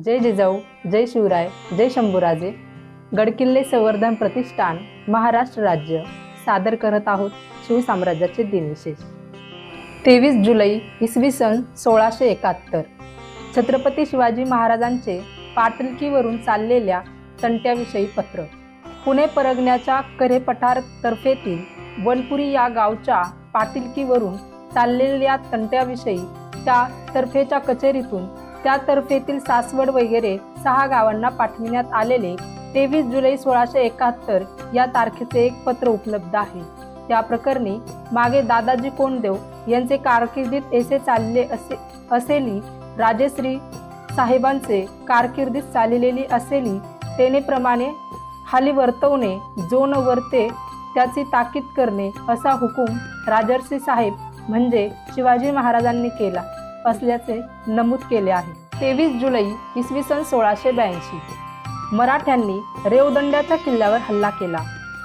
जय जिजाऊ, जय शिवराय, जय शंभूराजे. गडकिल्ले संवर्धन प्रतिष्ठान महाराष्ट्र राज्य सादर करत आहोत शिवसाम्राज्याचे दिनविशेष. 23 जुलै इसवी सन 1671. छत्रपती शिवाजी महाराजांचे पाटलकीवरून चाललेल्या तंट्याविषयी पत्र. पुणे परगण्याच्या कऱ्हेपठार तर्फेतील वनपुरी या गावच्या पाटलकीवरून चाललेल्या तंट्याविषयी त्या तर्फेच्या कचेरीतून त्या तर्फेतील सासवड वगैरे 6 गावांना पाठविण्यात आलेले 23 जुलै 1671 या तारखेचे एक पत्र उपलब्ध आहे. त्या प्रकरणी मागे दादाजी कोंडदेव यांचे कारकिर्दीत ऐसे चालले असेली, राजेश्री साहेबांचे कारकिर्दीत चाललेली असेली, तेनेप्रमाणे हाली वर्तवणे, जो न वर्ते त्याची ताकीद करणे असा हुकूम राजर्षी साहेब म्हणजे शिवाजी महाराजांनी केला असल्याचे नमूद केले आहे. 23 जुलै इसवी सन 1682 मराठ्यांनी रेवदंड्याच्या किल्ल्यावर हल्ला केला.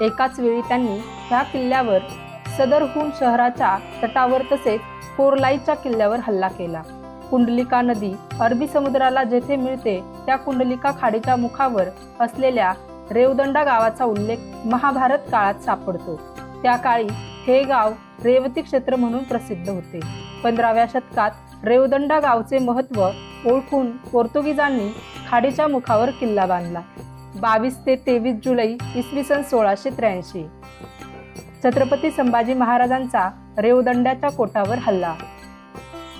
एकाच वेळी त्यांनी ह्या किल्ल्यावर सदरहून शहराच्या तटावर तसेच कोरलाईच्या किल्ल्यावर हल्ला केला. कुंडलिका नदी अरबी समुद्राला जेथे मिळते त्या कुंडलिका खाडीच्या मुखावर असलेल्या रेवदंडा गावाचा उल्लेख महाभारत काळात सापडतो. त्या काळी हे गाव रेवती क्षेत्र म्हणून प्रसिद्ध होते. 15व्या शतकात रेवदंडा गावचे महत्त्व ओळखून पोर्तुगीजांनी खाडीच्या मुखावर किल्ला बांधला. 22 ते 23 जुलै इसवी सन 1683 छत्रपती संभाजी महाराजांचा रेवदंड्याच्या कोटावर हल्ला.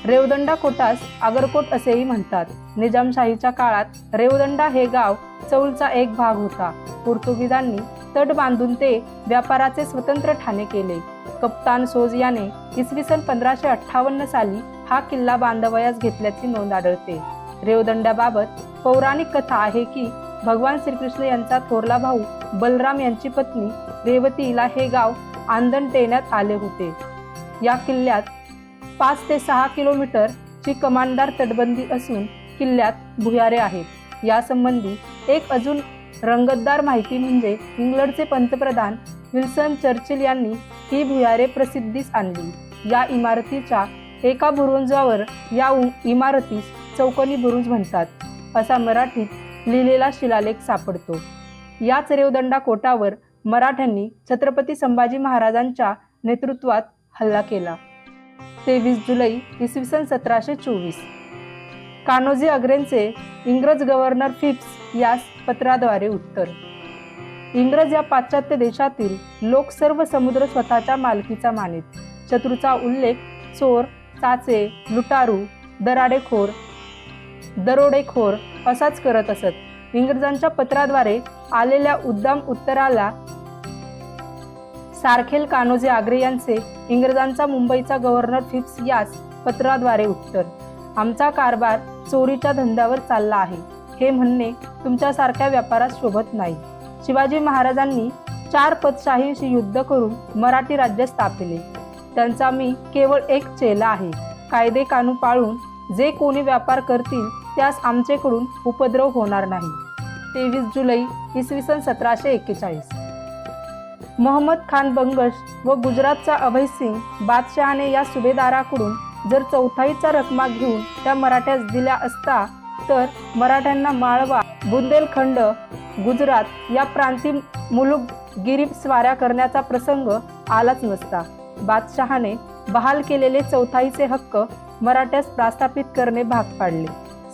रेवदंडा कोटास आगरकोट असेही म्हणतात. निजामशाहीच्या काळात रेवदंडा हे गाव चौलचा एक भाग होता. पोर्तुगीजांनी तट बांधून ते व्यापाराचे स्वतंत्र ठाणे केले. कप्तान सोज याने इसवी सन 1558 साली हा किल्ला बांधावयास घेतल्याची नोंद आढळते. रेवदंड्याबाबत पौराणिक कथा आहे की भगवान श्रीकृष्ण यांचा थोरला भाऊ बलराम यांची पत्नी रेवती हिला हे गाव आंदण देण्यात आले होते. या किल्ल्यात 5 ते 6 किलोमीटरची कमानदार तटबंदी असून किल्ल्यात भुयारे आहेत. यासंबंधी एक अजून रंगतदार माहिती म्हणजे इंग्लंडचे पंतप्रधान विल्सन चर्चिल यांनी ही भुयारे प्रसिद्धीस आणली. या इमारतीच्या एका बुरुजावर या इमारतीस चौकोनी बुरुज म्हणतात असा मराठीत लिहिलेला शिलालेख सापडतो. याच रेवदंडा कोटावर मराठ्यांनी छत्रपती संभाजी महाराजांच्या नेतृत्वात हल्ला केला. 23 जुलै इसवी सन 1724 कान्होजी आग्रेंचे इंग्रज गव्हर्नर फिप्स यास पत्राद्वारे उत्तर. इंग्रज या पाश्चात्य देशातील लोक सर्व समुद्र स्वतःच्या मालकीचा मानित. शत्रूचा उल्लेख चोर, चाचे, लुटारू, दरोडेखोर असाच करत असत. इंग्रजांच्या पत्राद्वारे आलेल्या उद्दाम उत्तराला सारखेल कान्होजी आग्रे यांचे इंग्रजांचा मुंबईचा गव्हर्नर फिप्स यास पत्राद्वारे उत्तर. आमचा कारभार चोरीच्या धंद्यावर चालला आहे हे म्हणणे तुमच्यासारख्या व्यापारात शोभत नाही. शिवाजी महाराजांनी 4 पदशाहीशी युद्ध करून मराठी राज्य स्थापिले. त्यांचा मी केवळ एक चेला आहे. कायदे कानून पाळून जे कोणी व्यापार करतील त्यास आमचेकडून उपद्रव होणार नाही. 23 जुलै इसवी सन 1741 मोहम्मद खान बंगश व गुजरातचा अभय सिंग बादशहाने या सुभेदाराकडून जर चौथाईचा रकमा घेऊन त्या मराठ्यास दिल्या असता तर मराठ्यांना माळवा, बुंदेलखंड, गुजरात या प्रांती मुलुकगिरी स्वाऱ्या करण्याचा प्रसंग आलाच नसता. बादशहाने बहाल केलेले चौथाईचे हक्क मराठ्यास प्रस्थापित करणे भाग पाडले.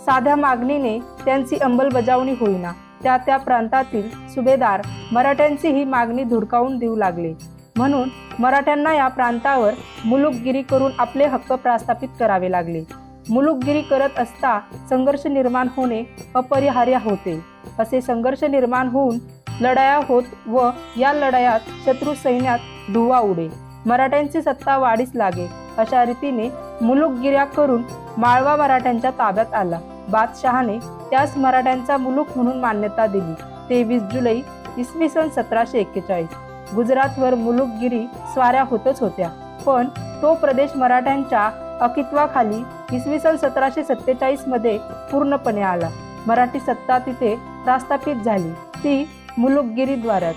साध्या मागणीने त्यांची अंमलबजावणी होईना. त्या प्रांतातील सुभेदार मराठ्यांची ही मागणी धुडकावून देऊ लागले. म्हणून मराठ्यांना या प्रांतावर मुलुकगिरी करून आपले हक्क प्रस्थापित करावे लागले. मुलुकगिरी करत असता संघर्ष निर्माण होणे अपरिहार्य होते. असे संघर्ष निर्माण होऊन लढाया होत व या लढायात शत्रू सैन्यात धुव्वा उडे. मराठ्यांची सत्ता वाढीस लागे. अशा रीतीने मुलुकगिऱ्या करून माळवा मराठ्यांच्या ताब्यात आला. बादशहाने त्यास मराठ्यांचा मुलुक म्हणून मान्यता दिली. 23 जुलै इसवी सन 1741 गुजरातवर मुलुकगिरी स्वाऱ्या होतच होत्या, पण तो प्रदेश मराठ्यांच्या अकित्वाखाली इसवी सन 1747 मध्ये पूर्णपणे आला. मराठी सत्ता तिथे प्रस्थापित झाली, ती मुलुकगिरीद्वाराच.